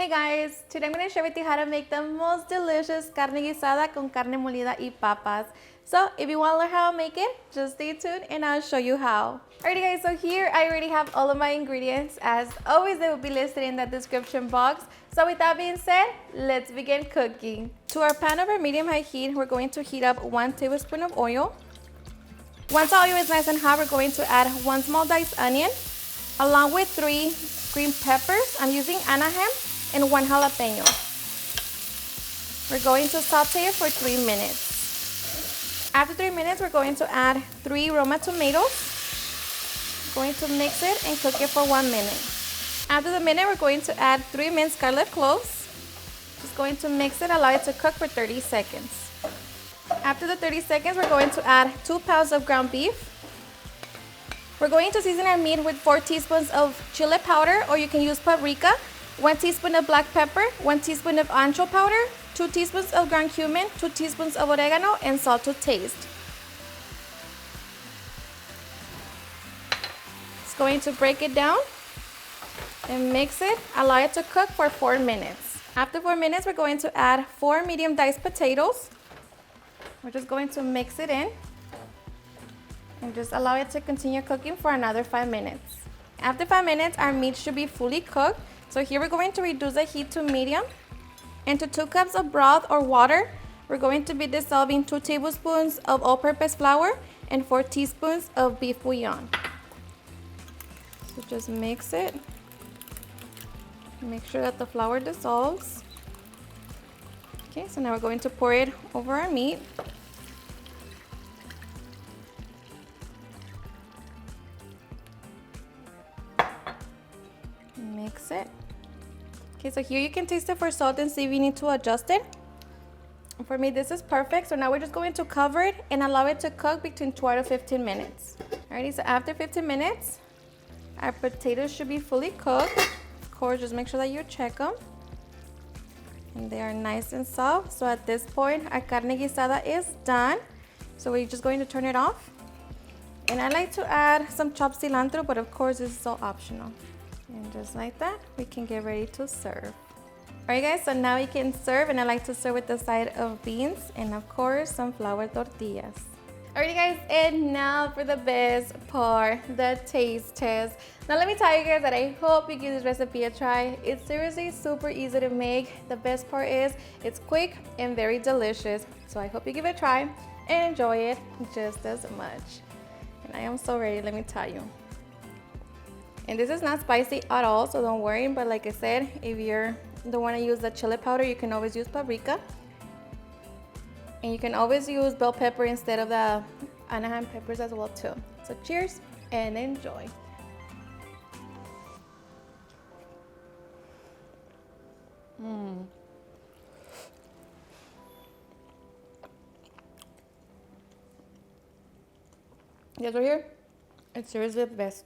Hey guys, today I'm going to share with you how to make the most delicious carne guisada con carne molida y papas. So if you want to learn how to make it, just stay tuned and I'll show you how. Alrighty guys, so here I already have all of my ingredients. As always, they will be listed in the description box. So with that being said, let's begin cooking. To our pan over medium-high heat, we're going to heat up 1 tablespoon of oil. Once the oil is nice and hot, we're going to add 1 small diced onion, along with 3 green peppers. I'm using Anaheim, and 1 jalapeno. We're going to saute it for 3 minutes. After 3 minutes, we're going to add 3 Roma tomatoes. Going to mix it and cook it for 1 minute. After the minute, we're going to add 3 minced garlic cloves. Just going to mix it, allow it to cook for 30 seconds. After the 30 seconds, we're going to add 2 pounds of ground beef. We're going to season our meat with 4 teaspoons of chili powder, or you can use paprika, 1 teaspoon of black pepper, 1 teaspoon of ancho powder, 2 teaspoons of ground cumin, 2 teaspoons of oregano, and salt to taste. Just going to break it down and mix it. Allow it to cook for 4 minutes. After 4 minutes, we're going to add 4 medium diced potatoes. We're just going to mix it in and just allow it to continue cooking for another 5 minutes. After 5 minutes, our meat should be fully cooked. So here we're going to reduce the heat to medium. Into 2 cups of broth or water, we're going to be dissolving 2 tablespoons of all-purpose flour and 4 teaspoons of beef bouillon. So just mix it. Make sure that the flour dissolves. Okay, so now we're going to pour it over our meat. Mix it. Okay, so here you can taste it for salt and see if you need to adjust it. For me, this is perfect. So now we're just going to cover it and allow it to cook between 12 to 15 minutes. Alrighty, so after 15 minutes, our potatoes should be fully cooked. Of course, just make sure that you check them. And they are nice and soft. So at this point, our carne guisada is done. So we're just going to turn it off. And I like to add some chopped cilantro, but of course, this is all optional. And just like that, we can get ready to serve. Alright guys, so now we can serve, and I like to serve with the side of beans and of course some flour tortillas. Alright guys, and now for the best part, the taste test. Now let me tell you guys that I hope you give this recipe a try. It's seriously super easy to make. The best part is it's quick and very delicious. So I hope you give it a try and enjoy it just as much. And I am so ready, let me tell you. And this is not spicy at all, so don't worry. But like I said, if you don't want to use the chili powder, you can always use paprika. And you can always use bell pepper instead of the Anaheim peppers as well too. So cheers and enjoy. Yes, right here, it's seriously the best.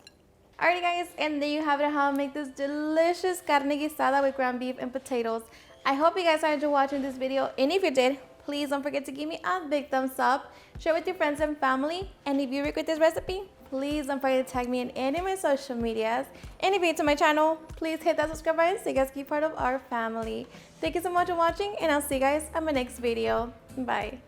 Alrighty guys, and there you have it, how to make this delicious carne guisada with ground beef and potatoes. I hope you guys enjoyed watching this video, and if you did, please don't forget to give me a big thumbs up, share with your friends and family, and if you regret this recipe, please don't forget to tag me in any of my social medias. And if you're new to my channel, please hit that subscribe button so you guys can be part of our family. Thank you so much for watching, and I'll see you guys on my next video. Bye.